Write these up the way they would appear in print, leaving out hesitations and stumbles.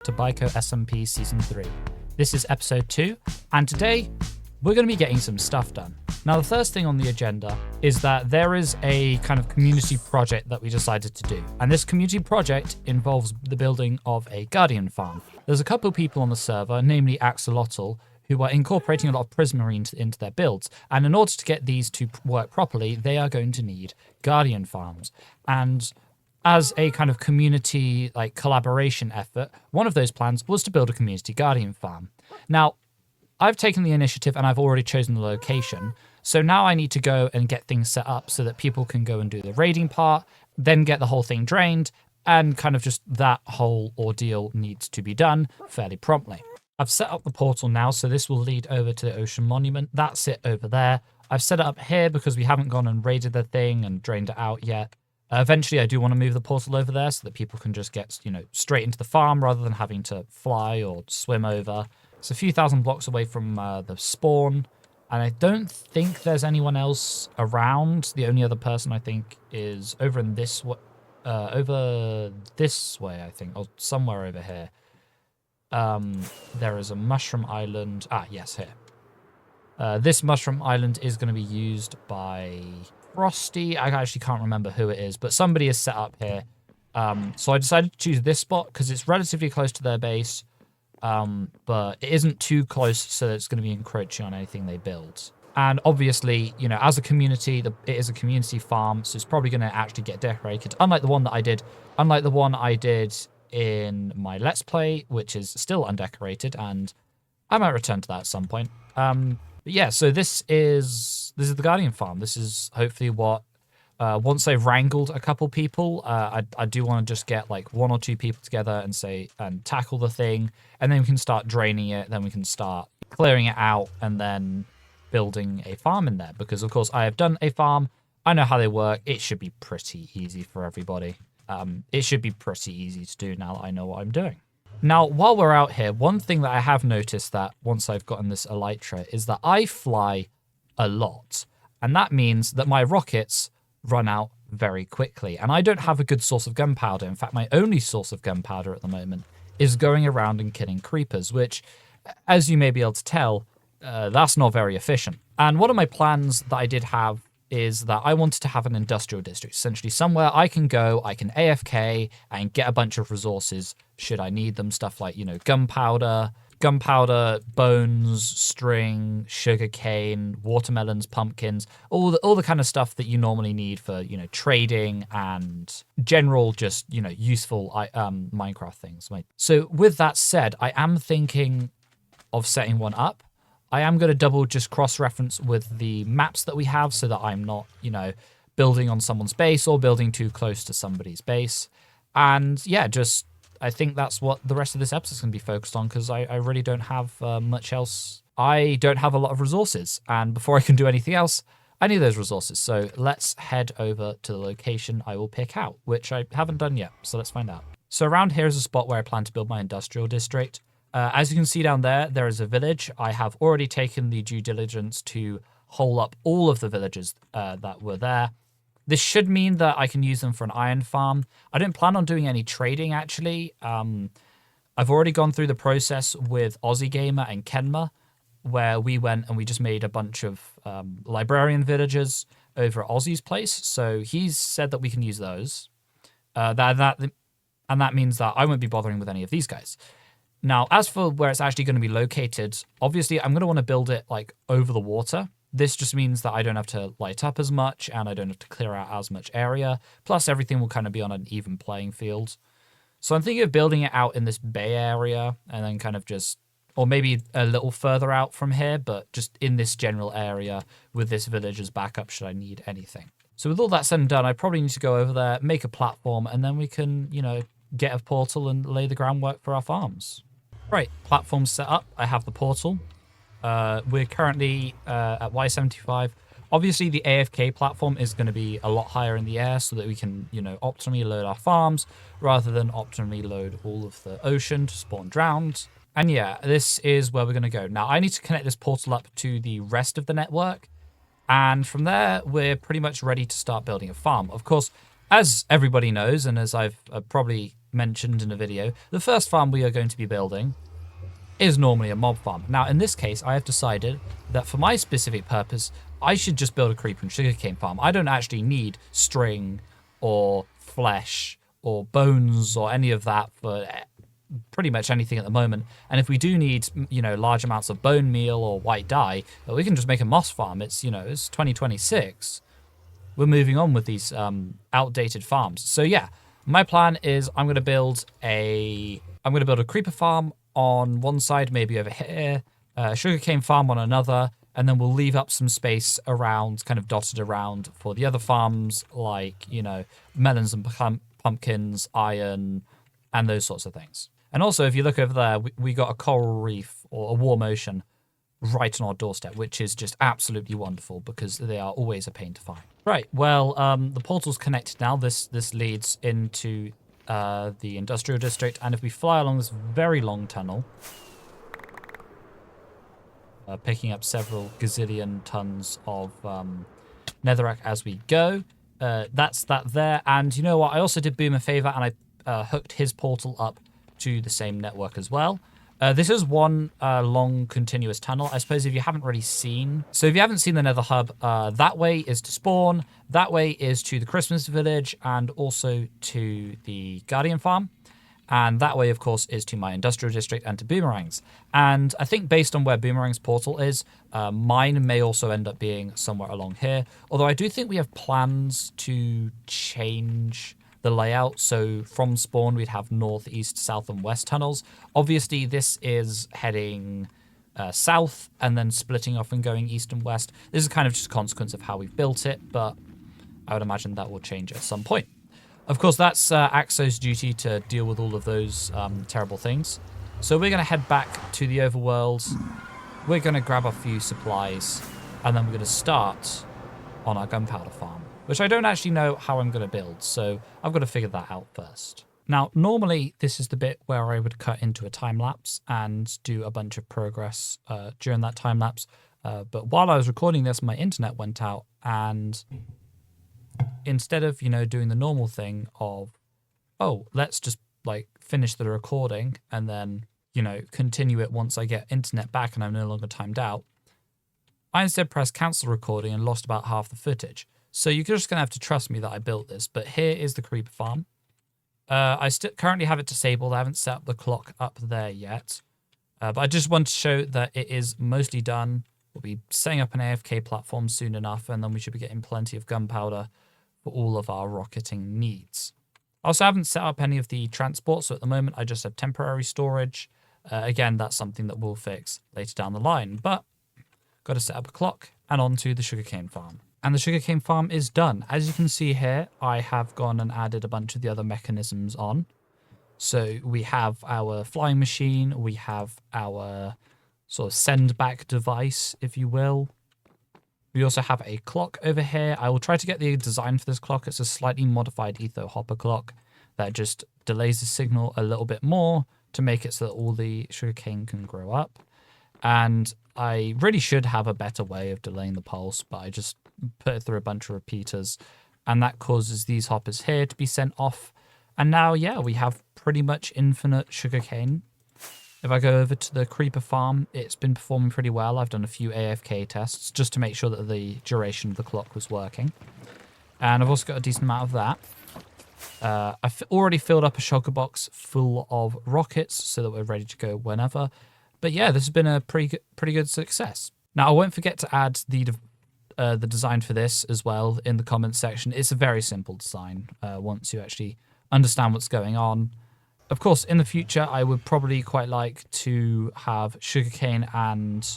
To BiCo SMP Season 3. This is Episode 2, and today we're going to be getting some stuff done. Now, the first thing on the agenda is that there is a kind of community project that we decided to do, and this community project involves the building of a Guardian farm. There's a couple of people on the server, namely Axolotl, who are incorporating a lot of Prismarine into their builds, and in order to get these to work properly, they are going to need Guardian farms. And as a kind of community collaboration effort, one of those plans was to build a community Guardian farm. Now, I've taken the initiative and I've already chosen the location, so now I need to go and get things set up so that people can go and do the raiding part, then get the whole thing drained, and kind of just that whole ordeal needs to be done fairly promptly. I've set up the portal now, so this will lead over to the Ocean Monument. That's it over there. I've set it up here because we haven't gone and raided the thing and drained it out yet. Eventually, I do want to move the portal over there so that people can just get, straight into the farm rather than having to fly or swim over. It's a few thousand blocks away from the spawn, and I don't think there's anyone else around. The only other person I think is over in this way, I think, or somewhere over here. There is a mushroom island. Yes, here. This mushroom island is going to be used by Frosty. I actually can't remember who it is, but somebody is set up here. So I decided to choose this spot because it's relatively close to their base, but it isn't too close so that it's going to be encroaching on anything they build. And obviously, as a community, it is a community farm, so it's probably going to actually get decorated, unlike the one I did in my Let's Play, which is still undecorated, and I might return to that at some point. But yeah, so this is the Guardian farm. This is hopefully what, once I've wrangled a couple people, I do want to just get like one or two people together and tackle the thing, and then we can start draining it, then we can start clearing it out, and then building a farm in there. Because of course I have done a farm, I know how they work, it should be pretty easy for everybody. It should be pretty easy to do now that I know what I'm doing. Now, while we're out here, one thing that I have noticed that once I've gotten this elytra is that I fly a lot. And that means that my rockets run out very quickly. And I don't have a good source of gunpowder. In fact, my only source of gunpowder at the moment is going around and killing creepers, which, as you may be able to tell, that's not very efficient. And one of my plans that I did have is that I wanted to have an industrial district, essentially somewhere I can go, I can AFK and get a bunch of resources should I need them, stuff like, gunpowder, bones, string, sugarcane, watermelons, pumpkins, all the kind of stuff that you normally need for, trading and general just, useful Minecraft things. So with that said, I am thinking of setting one up. I am going to double just cross-reference with the maps that we have so that I'm not, building on someone's base or building too close to somebody's base. And yeah, I think that's what the rest of this episode is going to be focused on because I really don't have much else. I don't have a lot of resources, and before I can do anything else, I need those resources. So let's head over to the location I will pick out, which I haven't done yet. So let's find out. So around here is a spot where I plan to build my industrial district. As you can see down there, there is a village. I have already taken the due diligence to hole up all of the villages that were there. This should mean that I can use them for an iron farm. I don't plan on doing any trading, actually. I've already gone through the process with Aussie Gamer and Kenma, where we went and we just made a bunch of librarian villages over at Aussie's place. So he's said that we can use those. And that means that I won't be bothering with any of these guys. Now, as for where it's actually going to be located, obviously I'm going to want to build it over the water. This just means that I don't have to light up as much and I don't have to clear out as much area. Plus, everything will kind of be on an even playing field. So I'm thinking of building it out in this bay area and then kind of or maybe a little further out from here, but just in this general area with this village as backup should I need anything. So with all that said and done, I probably need to go over there, make a platform, and then we can, get a portal and lay the groundwork for our farms. Right, platform's set up. I have the portal. We're currently at Y75. Obviously, the AFK platform is going to be a lot higher in the air so that we can, optimally load our farms rather than optimally load all of the ocean to spawn drowned. And yeah, this is where we're going to go. Now, I need to connect this portal up to the rest of the network. And from there, we're pretty much ready to start building a farm. Of course, as everybody knows, and as I've probably mentioned in a video, the first farm we are going to be building is normally a mob farm. Now, in this case, I have decided that for my specific purpose, I should just build a creeper and sugarcane farm. I don't actually need string or flesh or bones or any of that for pretty much anything at the moment. And if we do need, large amounts of bone meal or white dye, we can just make a moss farm. It's 2026. We're moving on with these outdated farms. So yeah, my plan is I'm going to build a creeper farm on one side, maybe over here, sugarcane farm on another, and then we'll leave up some space around, kind of dotted around for the other farms, like, melons and pumpkins, iron, and those sorts of things. And also, if you look over there, we got a coral reef or a warm ocean right on our doorstep, which is just absolutely wonderful because they are always a pain to find. Right, well, the portal's connected now. This leads into the industrial district, and if we fly along this very long tunnel, picking up several gazillion tons of netherrack as we go, that's that there. And you know what? I also did Boom a favor, and I hooked his portal up to the same network as well. This is one long continuous tunnel. I suppose if you haven't already seen... So if you haven't seen the Nether Hub, that way is to spawn, that way is to the Christmas Village, and also to the Guardian Farm. And that way, of course, is to my Industrial District and to Boomerang's. And I think based on where Boomerang's portal is, mine may also end up being somewhere along here. Although I do think we have plans to change the layout. So from spawn, we'd have north, east, south, and west tunnels. Obviously, this is heading south and then splitting off and going east and west. This is kind of just a consequence of how we've built it, but I would imagine that will change at some point. Of course, that's Axo's duty to deal with all of those terrible things. So we're going to head back to the overworld. We're going to grab a few supplies, and then we're going to start on our gunpowder farm, which I don't actually know how I'm going to build, so I've got to figure that out first. Now, normally, this is the bit where I would cut into a time-lapse and do a bunch of progress during that time-lapse. But while I was recording this, my internet went out, and instead of, doing the normal thing of, oh, let's just, finish the recording and then, continue it once I get internet back and I'm no longer timed out, I instead pressed cancel recording and lost about half the footage. So you're just going to have to trust me that I built this. But here is the creeper farm. I currently have it disabled. I haven't set up the clock up there yet. But I just want to show that it is mostly done. We'll be setting up an AFK platform soon enough, and then we should be getting plenty of gunpowder for all of our rocketing needs. I also haven't set up any of the transport, so at the moment I just have temporary storage. Again, that's something that we'll fix later down the line. But got to set up a clock and on to the sugarcane farm. And the sugarcane farm is done. As you can see here, I have gone and added a bunch of the other mechanisms on. So we have our flying machine, we have our sort of send back device, if you will. We also have a clock over here. I will try to get the design for this clock. It's a slightly modified etho hopper clock that just delays the signal a little bit more to make it so that all the sugarcane can grow up. And I really should have a better way of delaying the pulse, but I just put it through a bunch of repeaters, and that causes these hoppers here to be sent off. And now, yeah, we have pretty much infinite sugarcane. If I go over to the creeper farm, it's been performing pretty well. I've done a few AFK tests just to make sure that the duration of the clock was working. And I've also got a decent amount of that. I've already filled up a shulker box full of rockets so that we're ready to go whenever. But yeah, this has been a pretty good success. Now, I won't forget to add the design for this as well in the comments section. It's a very simple design once you actually understand what's going on. Of course, in the future, I would probably quite like to have sugarcane and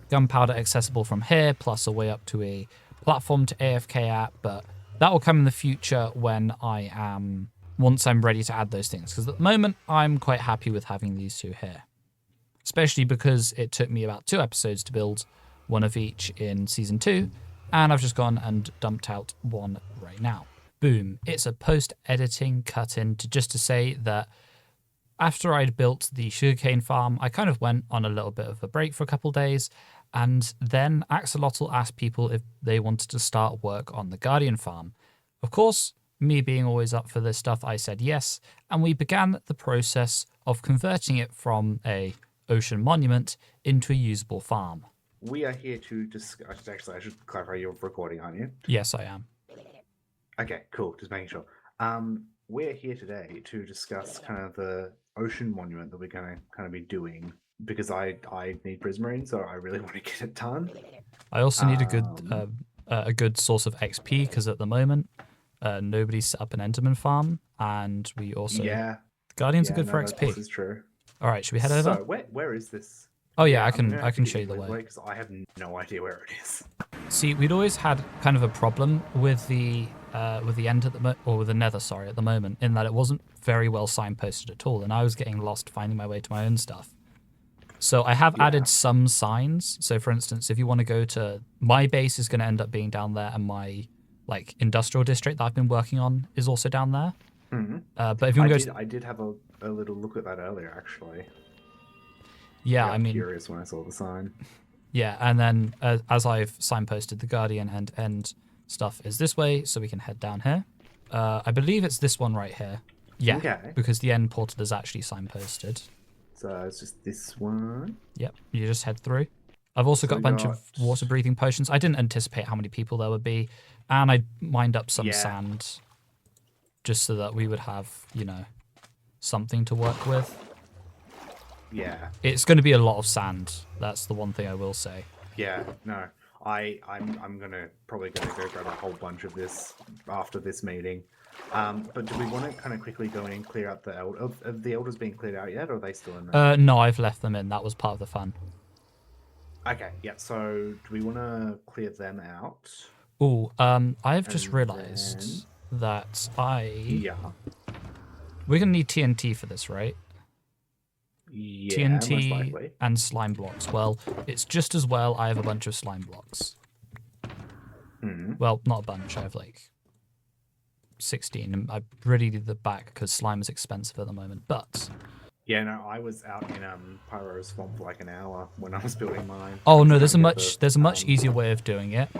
gunpowder accessible from here, plus a way up to a platform to AFK at, but that will come in the future when once I'm ready to add those things. Because at the moment, I'm quite happy with having these two here. Especially because it took me about 2 episodes to build one of each in Season 2, and I've just gone and dumped out one right now. Boom. It's a post-editing cut-in to say that after I'd built the sugarcane farm, I kind of went on a little bit of a break for a couple of days, and then Axolotl asked people if they wanted to start work on the Guardian farm. Of course, me being always up for this stuff, I said yes, and we began the process of converting it from a ocean monument into a usable farm. We are here to discuss. Actually, I should clarify, you're recording, aren't you? Yes, I am. Okay, cool. Just making sure. We're here today to discuss kind of the ocean monument that we're going to kind of be doing, because I need prismarine, so I really want to get it done. I also need a good source of XP, because at the moment nobody's set up an Enderman farm, and we also Guardians are good for XP. This is true. All right, should we head over? So where is this? Oh yeah, I can show you the way. Because I have no idea where it is. See, we'd always had kind of a problem with the end at the or with the Nether, sorry, at the moment, in that it wasn't very well signposted at all, and I was getting lost finding my way to my own stuff. So I have added some signs. So for instance, if you want to go to my base, is going to end up being down there, and my industrial district that I've been working on is also down there. Mm-hmm. But if you want to go, I did have a little look at that earlier, actually. Yeah, I mean, curious when I saw the sign. Yeah, and then as I've signposted, the Guardian and end stuff is this way, so we can head down here. I believe it's this one right here. Yeah, okay. Because the end portal is actually signposted. So it's just this one? Yep, you just head through. I've also got a bunch of water-breathing potions. I didn't anticipate how many people there would be, and I mined up some sand just so that we would have, something to work with. Yeah. It's going to be a lot of sand. That's the one thing I will say. Yeah, no. I'm probably gonna go grab a whole bunch of this after this meeting. But do we want to kind of quickly go in and clear out the elders? Are the elders being cleared out yet, or are they still in there? No, I've left them in. That was part of the fun. Okay, yeah. So do we want to clear them out? Oh, I've just realised that we're gonna need TNT for this, right? Yeah, TNT and slime blocks. Well, it's just as well I have a bunch of slime blocks. Mm-hmm. Well, not a bunch. I have 16. I really need the back because slime is expensive at the moment. But yeah, no, I was out in Pyro's swamp for an hour when I was building mine. Oh no, there's a much easier way of doing it.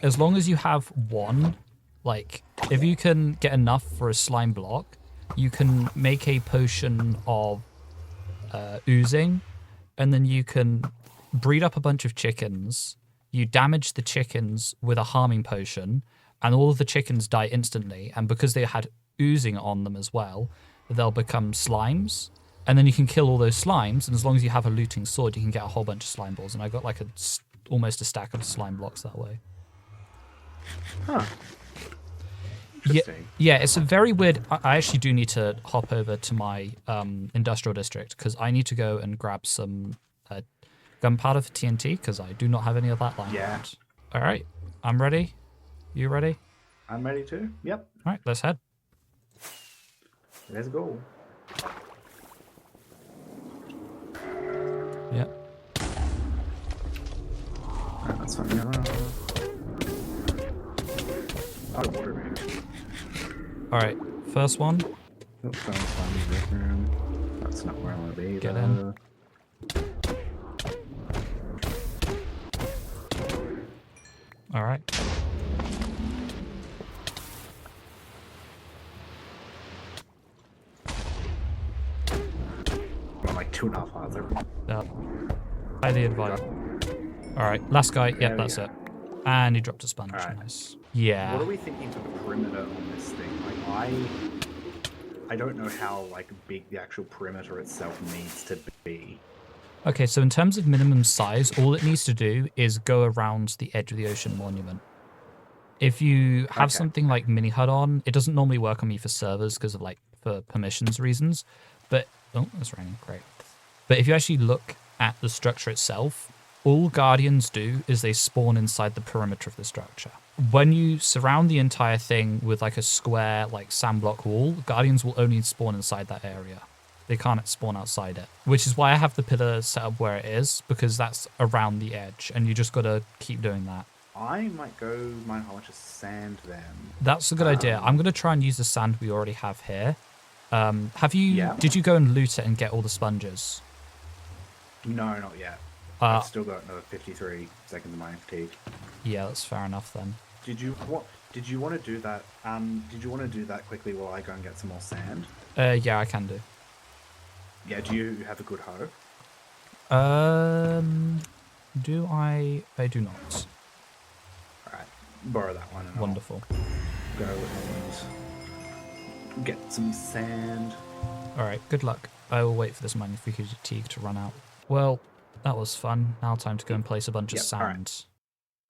As long as you have one, if you can get enough for a slime block, you can make a potion of oozing, and then you can breed up a bunch of chickens. You damage the chickens with a harming potion, and all of the chickens die instantly, and because they had oozing on them as well, they'll become slimes, and then you can kill all those slimes, and as long as you have a looting sword, you can get a whole bunch of slime balls, and I got almost a stack of slime blocks that way. Huh. Yeah, it's a very weird. I actually do need to hop over to my industrial district because I need to go and grab some gunpowder for TNT because I do not have any of that lying around. All right, I'm ready. You ready? I'm ready too. Yep. All right, let's head. Let's go. Yep. That's fine. All right, first one. That's not where I want to be. Get in. All right. I'm 2.5 hearts. Yep. Highly advised. All right, last guy. Yep, that's it. And he dropped a sponge. Right. Nice. Yeah. What are we thinking for the perimeter on this thing? I don't know how big the actual perimeter itself needs to be. Okay, so in terms of minimum size, all it needs to do is go around the edge of the ocean monument. If you have something like mini HUD on, it doesn't normally work on me for servers because of for permissions reasons. But oh, it's raining. Great. But if you actually look at the structure itself, all Guardians do is they spawn inside the perimeter of the structure. When you surround the entire thing with a square sand block wall, Guardians will only spawn inside that area. They can't spawn outside it, which is why I have the pillar set up where it is, because that's around the edge, and you just got to keep doing that. I might go mine a whole bunch of sand then. That's a good idea. I'm going to try and use the sand we already have here. Did you go and loot it and get all the sponges? No, not yet. I've still got another 53 seconds of my fatigue. Yeah, that's fair enough then. Did you what? Did you want to do that? Did you want to do that quickly while I go and get some more sand? Yeah, I can do. Yeah. Do you have a good hoe? Do I? I do not. All right. Borrow that one. And Wonderful. I'll go and get some sand. All right. Good luck. I will wait for this magnifique fatigue to run out. Well, that was fun. Now time to go and place a bunch of sand. Right.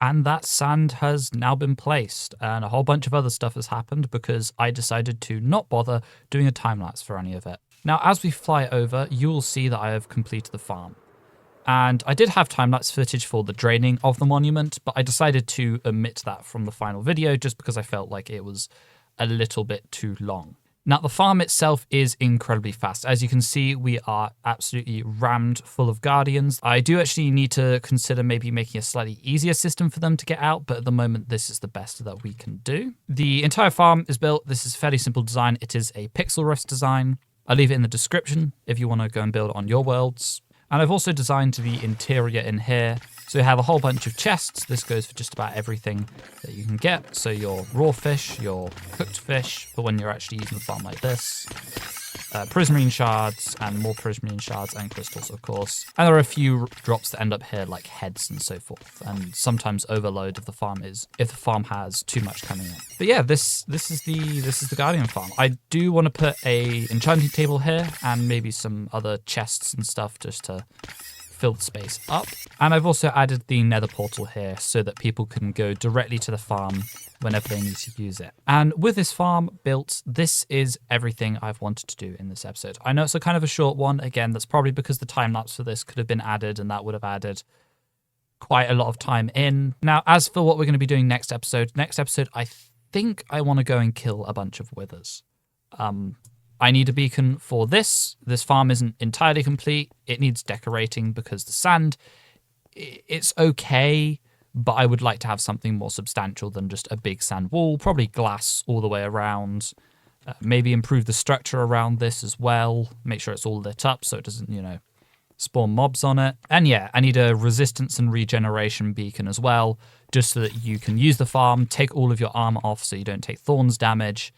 And that sand has now been placed, and a whole bunch of other stuff has happened because I decided to not bother doing a time-lapse for any of it. Now, as we fly over, you will see that I have completed the farm. And I did have time-lapse footage for the draining of the monument, but I decided to omit that from the final video just because I felt like it was a little bit too long. Now, the farm itself is incredibly fast. As you can see, we are absolutely rammed full of guardians. I do actually need to consider maybe making a slightly easier system for them to get out, but at the moment, this is the best that we can do. The entire farm is built. This is a fairly simple design. It is a pixel rift design. I'll leave it in the description if you want to go and build it on your worlds. And I've also designed the interior in here. So you have a whole bunch of chests. This goes for just about everything that you can get. So your raw fish, your cooked fish, for when you're actually using the farm like this. Prismarine shards and more prismarine shards and crystals, of course. And there are a few drops that end up here like heads and so forth. And sometimes overload if the farm has too much coming in. But yeah, this is the Guardian farm. I do want to put a enchanting table here and maybe some other chests and stuff just to fill the space up. And I've also added the nether portal here so that people can go directly to the farm whenever they need to use it. And with this farm built, this is everything I've wanted to do in this episode. I know it's a kind of a short one. Again, that's probably because the time lapse for this could have been added and that would have added quite a lot of time in. Now, as for what we're going to be doing next episode, I think I want to go and kill a bunch of withers. I need a beacon for this. This farm isn't entirely complete. It needs decorating because the sand, it's okay, but I would like to have something more substantial than just a big sand wall, probably glass all the way around. Maybe improve the structure around this as well. Make sure it's all lit up so it doesn't, spawn mobs on it. And yeah, I need a resistance and regeneration beacon as well, just so that you can use the farm, take all of your armor off so you don't take thorns damage.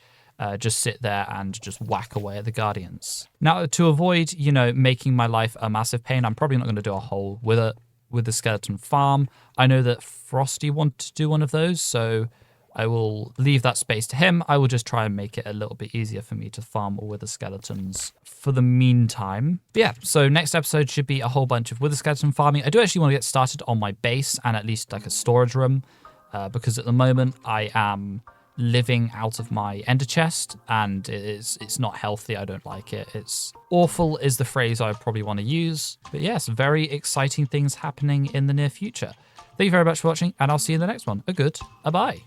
Just sit there and just whack away at the guardians. Now, to avoid, making my life a massive pain, I'm probably not going to do a whole with the skeleton farm. I know that Frosty wanted to do one of those, so I will leave that space to him. I will just try and make it a little bit easier for me to farm all wither skeletons for the meantime. But yeah, so next episode should be a whole bunch of wither skeleton farming. I do actually want to get started on my base and at least like a storage room, because at the moment I am living out of my ender chest and it's not healthy. I don't like it. It's awful is the phrase I probably want to use. But yes, very exciting things happening in the near future. Thank you very much for watching and I'll see you in the next one. A bye.